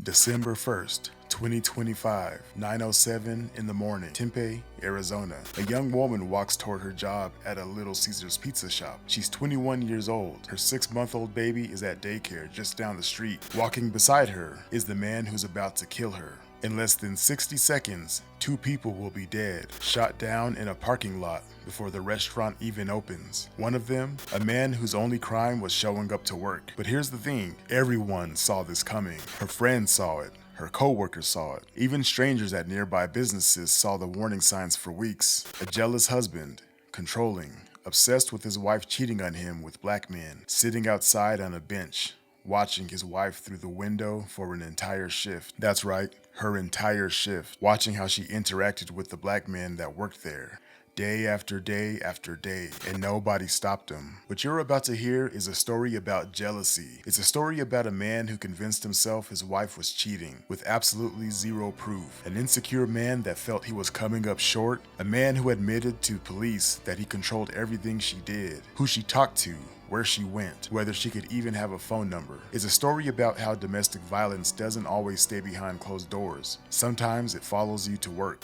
December 1st, 2025, 9:07 in the morning, Tempe, Arizona. A young woman walks toward her job at a Little Caesars pizza shop. She's 21 years old. Her 6-month-old baby is at daycare just down the street. Walking beside her is the man who's about to kill her. In less than 60 seconds, 2 people will be dead, shot down in a parking lot before the restaurant even opens. One of them, a man whose only crime was showing up to work. But here's the thing, everyone saw this coming. Her friends saw it. Her coworkers saw it. Even strangers at nearby businesses saw the warning signs for weeks. A jealous husband, controlling, obsessed with his wife cheating on him with black men, sitting outside on a bench, watching his wife through the window for an entire shift. That's right, her entire shift. Watching how she interacted with the black men that worked there, day after day after day, and nobody stopped him. What you're about to hear is a story about jealousy. It's a story about a man who convinced himself his wife was cheating, with absolutely zero proof. An insecure man that felt he was coming up short. A man who admitted to police that he controlled everything she did, who she talked to, where she went, whether she could even have a phone number. It's a story about how domestic violence doesn't always stay behind closed doors. Sometimes it follows you to work.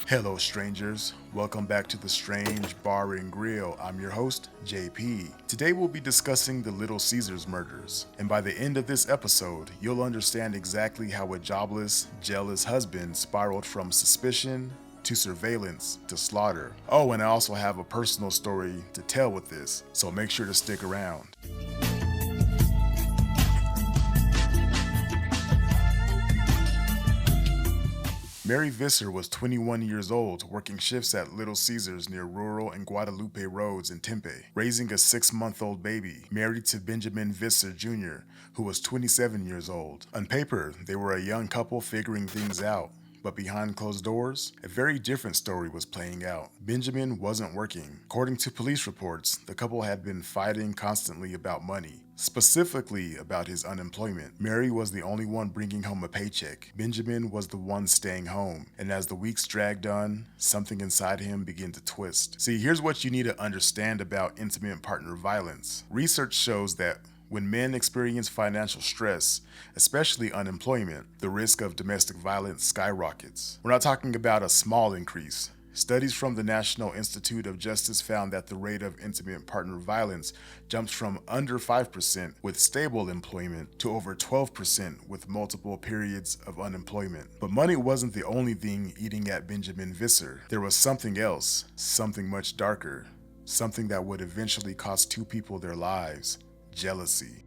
Hello strangers, welcome back to the Strange Bar and Grill. I'm your host, JP. Today we'll be discussing the Little Caesars murders, and by the end of this episode, you'll understand exactly how a jobless, jealous husband spiraled from suspicion to surveillance to slaughter. Oh, and I also have a personal story to tell with this, so make sure to stick around. Mary Visser was 21 years old, working shifts at Little Caesars near Rural and Guadalupe roads in Tempe, raising a 6-month-old baby, married to Benjamin Visser Jr., who was 27 years old. On paper, they were a young couple figuring things out. But behind closed doors, a very different story was playing out. Benjamin wasn't working. According to police reports, the couple had been fighting constantly about money, specifically about his unemployment. Mary was the only one bringing home a paycheck. Benjamin was the one staying home. And as the weeks dragged on, something inside him began to twist. See, here's what you need to understand about intimate partner violence. Research shows that when men experience financial stress, especially unemployment, the risk of domestic violence skyrockets. We're not talking about a small increase. Studies from the National Institute of Justice found that the rate of intimate partner violence jumps from under 5% with stable employment to over 12% with multiple periods of unemployment. But money wasn't the only thing eating at Benjamin Visser. There was something else, something much darker, something that would eventually cost 2 people their lives. Jealousy.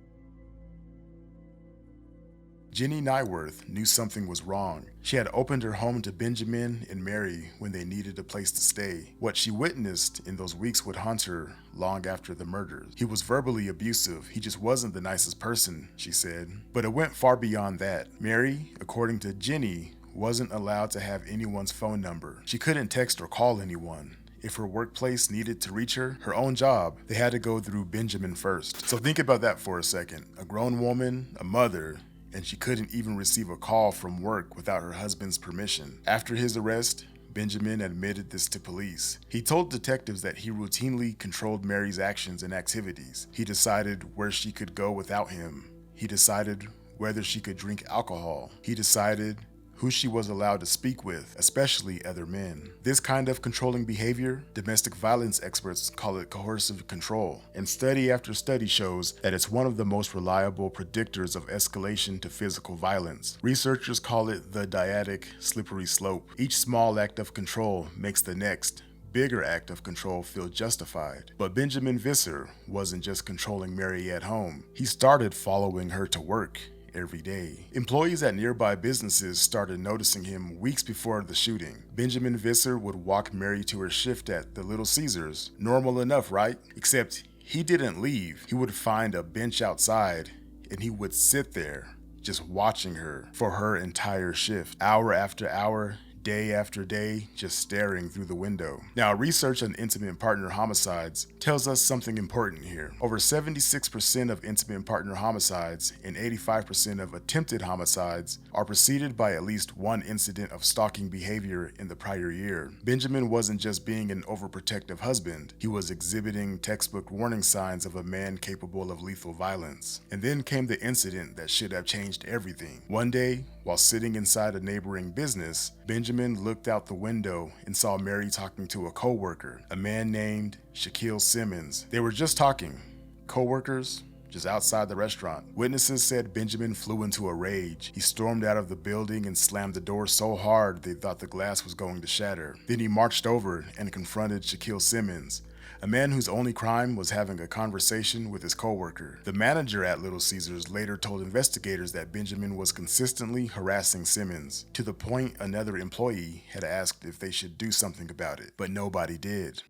Jenny Nyworth knew something was wrong. She had opened her home to Benjamin and Mary when they needed a place to stay. What she witnessed in those weeks would haunt her long after the murders. He was verbally abusive. He just wasn't the nicest person, she said. But it went far beyond that. Mary, according to Jenny, wasn't allowed to have anyone's phone number. She couldn't text or call anyone. If her workplace needed to reach her own job, they had to go through Benjamin first. So think about that for a second. A grown woman, a mother, and she couldn't even receive a call from work without her husband's permission. After his arrest, Benjamin admitted this to police. He told detectives that he routinely controlled Mary's actions and activities. He decided where she could go without him. He decided whether she could drink alcohol. He decided who she was allowed to speak with, especially other men. This kind of controlling behavior, domestic violence experts call it coercive control, and study after study shows that it's one of the most reliable predictors of escalation to physical violence. Researchers call it the dyadic slippery slope. Each small act of control makes the next, bigger act of control feel justified. But Benjamin Visser wasn't just controlling Mary at home. He started following her to work every day. Employees at nearby businesses started noticing him weeks before the shooting. Benjamin Visser would walk Mary to her shift at the Little Caesars. Normal enough, right? Except he didn't leave. He would find a bench outside and he would sit there just watching her for her entire shift. Hour after hour, day after day, just staring through the window. Now, research on intimate partner homicides tells us something important here. Over 76% of intimate partner homicides and 85% of attempted homicides are preceded by at least one incident of stalking behavior in the prior year. Benjamin wasn't just being an overprotective husband, he was exhibiting textbook warning signs of a man capable of lethal violence. And then came the incident that should have changed everything. One day, while sitting inside a neighboring business, Benjamin looked out the window and saw Mary talking to a coworker, a man named Shaquille Simmons. They were just talking, coworkers, just outside the restaurant. Witnesses said Benjamin flew into a rage. He stormed out of the building and slammed the door so hard they thought the glass was going to shatter. Then he marched over and confronted Shaquille Simmons, a man whose only crime was having a conversation with his coworker. The manager at Little Caesars later told investigators that Benjamin was consistently harassing Simmons, to the point another employee had asked if they should do something about it, but nobody did.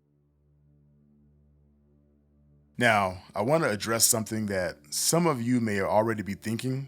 Now, I want to address something that some of you may already be thinking.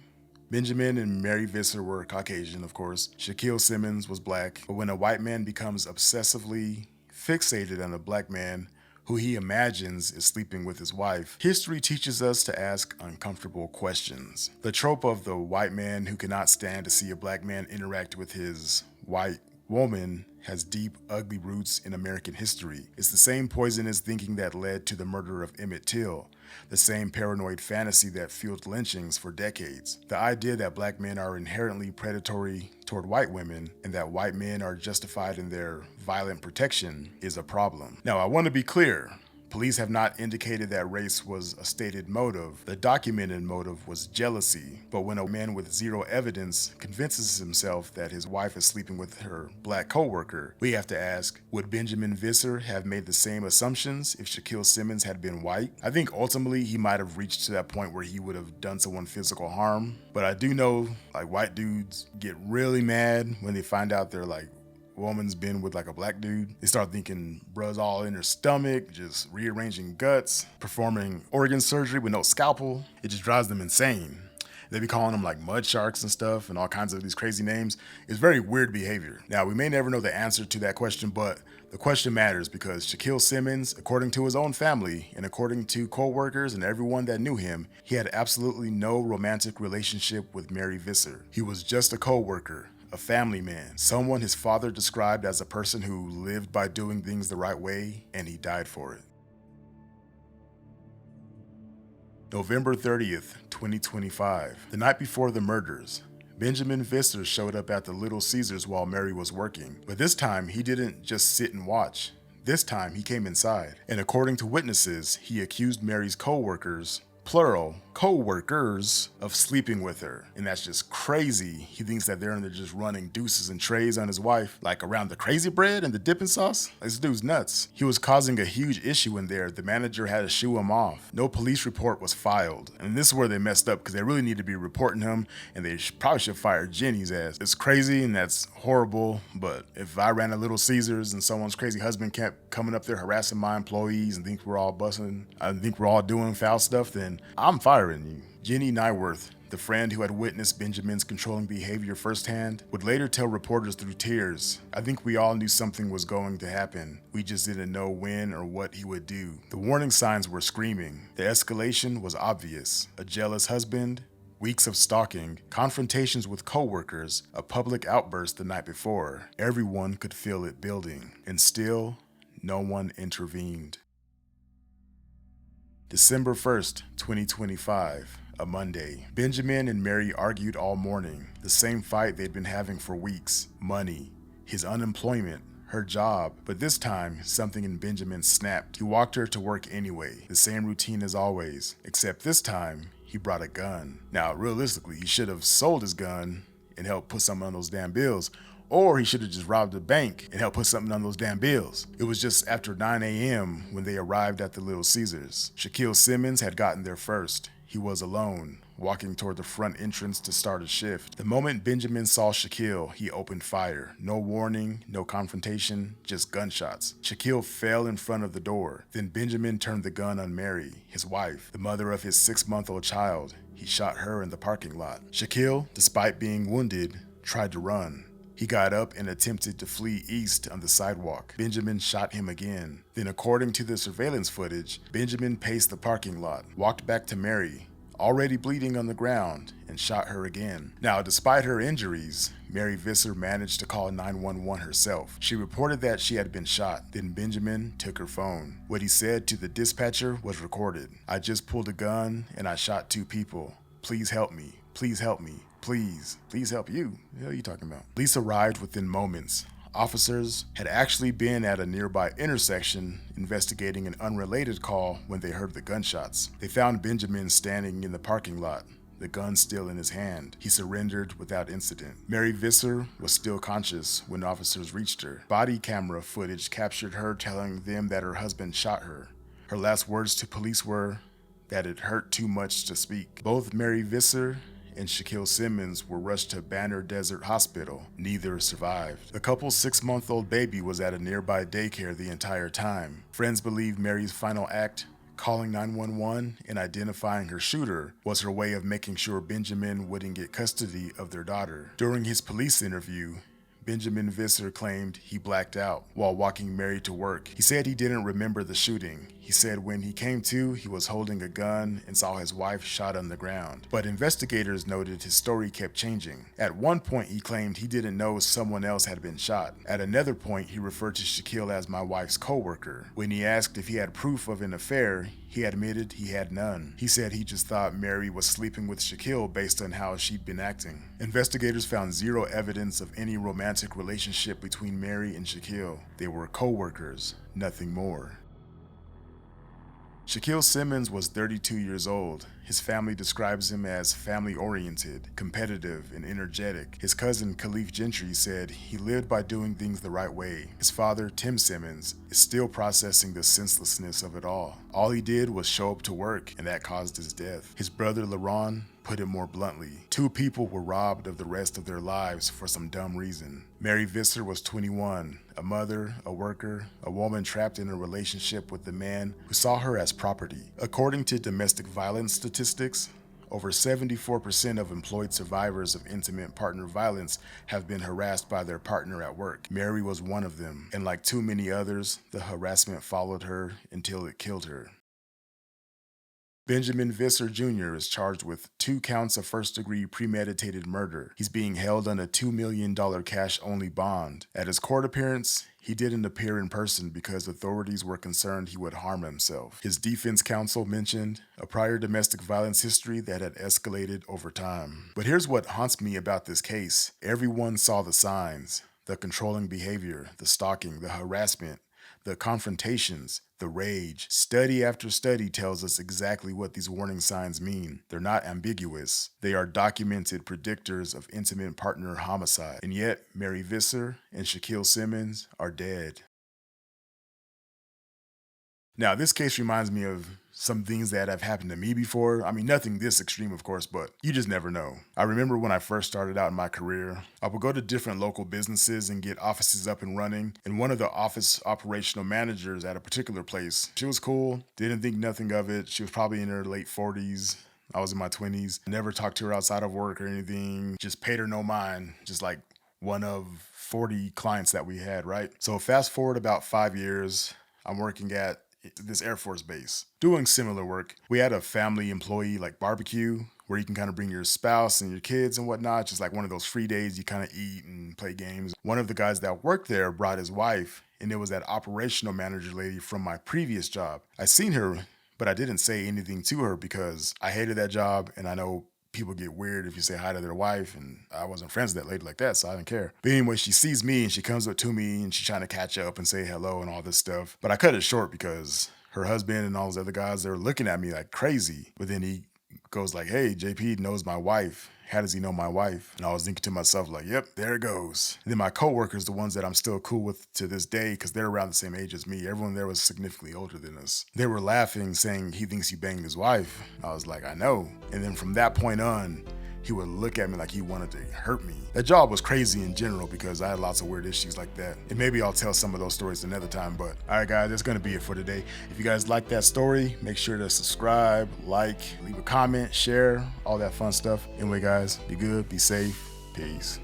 Benjamin and Mary Visser were Caucasian, of course. Shaquille Simmons was black. But when a white man becomes obsessively fixated on a black man who he imagines is sleeping with his wife, history teaches us to ask uncomfortable questions. The trope of the white man who cannot stand to see a black man interact with his white woman has deep, ugly roots in American history. It's the same poisonous thinking that led to the murder of Emmett Till, the same paranoid fantasy that fueled lynchings for decades. The idea that black men are inherently predatory toward white women and that white men are justified in their violent protection is a problem. Now, I want to be clear. Police have not indicated that race was a stated motive. The documented motive was jealousy. But when a man with zero evidence convinces himself that his wife is sleeping with her black coworker, we have to ask, would Benjamin Visser have made the same assumptions if Shaquille Simmons had been white? I think ultimately he might have reached to that point where he would have done someone physical harm. But I do know white dudes get really mad when they find out they're woman's been with a black dude. They start thinking bruh's all in her stomach, just rearranging guts, performing organ surgery with no scalpel. It just drives them insane. They be calling them mud sharks and stuff and all kinds of these crazy names. It's very weird behavior. Now, we may never know the answer to that question, but the question matters because Shaquille Simmons, according to his own family and according to co-workers and everyone that knew him, he had absolutely no romantic relationship with Mary Visser. He was just a co-worker, a family man, someone his father described as a person who lived by doing things the right way, and he died for it. November 30th, 2025. The night before the murders, Benjamin Visser showed up at the Little Caesars while Mary was working. But this time, he didn't just sit and watch. This time, he came inside. And according to witnesses, he accused Mary's co-workers, plural, co-workers, of sleeping with her. And that's just crazy. He thinks that they're in there just running deuces and trays on his wife, around the crazy bread and the dipping sauce. This dude's nuts. He was causing a huge issue in there. The manager had to shoo him off. No police report was filed. And this is where they messed up because they really need to be reporting him, and they probably should fire Jenny's ass. It's crazy and that's horrible, but if I ran a Little Caesars and someone's crazy husband kept coming up there harassing my employees and think we're all busting, I think we're all doing foul stuff, then I'm firing you. Jenny Nyworth, the friend who had witnessed Benjamin's controlling behavior firsthand, would later tell reporters through tears, "I think we all knew something was going to happen. We just didn't know when or what he would do." The warning signs were screaming. The escalation was obvious. A jealous husband, weeks of stalking, confrontations with coworkers, a public outburst the night before. Everyone could feel it building, and still, no one intervened. December 1st, 2025, a Monday. Benjamin and Mary argued all morning, the same fight they'd been having for weeks. Money, his unemployment, her job. But this time, something in Benjamin snapped. He walked her to work anyway, the same routine as always, except this time, he brought a gun. Now, realistically, he should have sold his gun and helped put something on those damn bills, or he should have just robbed a bank and helped put something on those damn bills. It was just after 9 a.m. when they arrived at the Little Caesars. Shaquille Simmons had gotten there first. He was alone, walking toward the front entrance to start a shift. The moment Benjamin saw Shaquille, he opened fire. No warning, no confrontation, just gunshots. Shaquille fell in front of the door. Then Benjamin turned the gun on Mary, his wife, the mother of his 6-month-old child. He shot her in the parking lot. Shaquille, despite being wounded, tried to run. He got up and attempted to flee east on the sidewalk. Benjamin shot him again. Then, according to the surveillance footage, Benjamin paced the parking lot, walked back to Mary, already bleeding on the ground, and shot her again. Now, despite her injuries, Mary Visser managed to call 911 herself. She reported that she had been shot. Then Benjamin took her phone. What he said to the dispatcher was recorded. "I just pulled a gun and I shot 2 people. Please help me. Please help me. Please help you." What the hell are you talking about? Police arrived within moments. Officers had actually been at a nearby intersection investigating an unrelated call when they heard the gunshots. They found Benjamin standing in the parking lot, the gun still in his hand. He surrendered without incident. Mary Visser was still conscious when officers reached her. Body camera footage captured her telling them that her husband shot her. Her last words to police were that it hurt too much to speak. Both Mary Visser and Shaquille Simmons were rushed to Banner Desert Hospital. Neither survived. The couple's 6-month-old baby was at a nearby daycare the entire time. Friends believe Mary's final act, calling 911 and identifying her shooter, was her way of making sure Benjamin wouldn't get custody of their daughter. During his police interview, Benjamin Visser claimed he blacked out while walking Mary to work. He said he didn't remember the shooting. He said when he came to, he was holding a gun and saw his wife shot on the ground. But investigators noted his story kept changing. At one point, he claimed he didn't know someone else had been shot. At another point, he referred to Shaquille as my wife's coworker. When he asked if he had proof of an affair, he admitted he had none. He said he just thought Mary was sleeping with Shaquille based on how she'd been acting. Investigators found zero evidence of any romantic relationship between Mary and Shaquille. They were coworkers, nothing more. Shaquille Simmons was 32 years old. His family describes him as family-oriented, competitive, and energetic. His cousin, Khalif Gentry, said he lived by doing things the right way. His father, Tim Simmons, is still processing the senselessness of it all. All he did was show up to work, and that caused his death. His brother, LaRon, put it more bluntly. 2 people were robbed of the rest of their lives for some dumb reason. Mary Visser was 21, a mother, a worker, a woman trapped in a relationship with the man who saw her as property. According to domestic violence statistics, over 74% of employed survivors of intimate partner violence have been harassed by their partner at work. Mary was one of them, and like too many others, the harassment followed her until it killed her. Benjamin Visser Jr. is charged with 2 counts of first-degree premeditated murder. He's being held on a $2 million cash-only bond. At his court appearance, he didn't appear in person because authorities were concerned he would harm himself. His defense counsel mentioned a prior domestic violence history that had escalated over time. But here's what haunts me about this case. Everyone saw the signs: the controlling behavior, the stalking, the harassment, the confrontations, the rage. Study after study tells us exactly what these warning signs mean. They're not ambiguous. They are documented predictors of intimate partner homicide. And yet, Mary Visser and Shaquille Simmons are dead. Now, this case reminds me of some things that have happened to me before. I mean, nothing this extreme, of course, but you just never know. I remember when I first started out in my career, I would go to different local businesses and get offices up and running. And one of the office operational managers at a particular place, she was cool, didn't think nothing of it. She was probably in her late 40s. I was in my 20s. Never talked to her outside of work or anything. Just paid her no mind. Just like one of 40 clients that we had, right? So fast forward about 5 years, I'm working at this Air Force base, doing similar work. We had a family employee like barbecue where you can kind of bring your spouse and your kids and whatnot, just like one of those free days you kind of eat and play games. One of the guys that worked there brought his wife, and it was that operational manager lady from my previous job. I seen her, but I didn't say anything to her because I hated that job, and I know people get weird if you say hi to their wife, and I wasn't friends with that lady like that, so I didn't care. But anyway, she sees me and she comes up to me and she's trying to catch up and say hello and all this stuff. But I cut it short because her husband and all those other guys, they were looking at me like crazy. But then he goes like, "Hey, JP knows my wife. How does he know my wife?" And I was thinking to myself like, yep, there it goes. And then my coworkers, the ones that I'm still cool with to this day, because they're around the same age as me. Everyone there was significantly older than us. They were laughing, saying he thinks he banged his wife. I was like, I know. And then from that point on, he would look at me like he wanted to hurt me. That job was crazy in general because I had lots of weird issues like that. And maybe I'll tell some of those stories another time, but all right, guys, that's gonna be it for today. If you guys like that story, make sure to subscribe, like, leave a comment, share, all that fun stuff. Anyway, guys, be good, be safe, peace.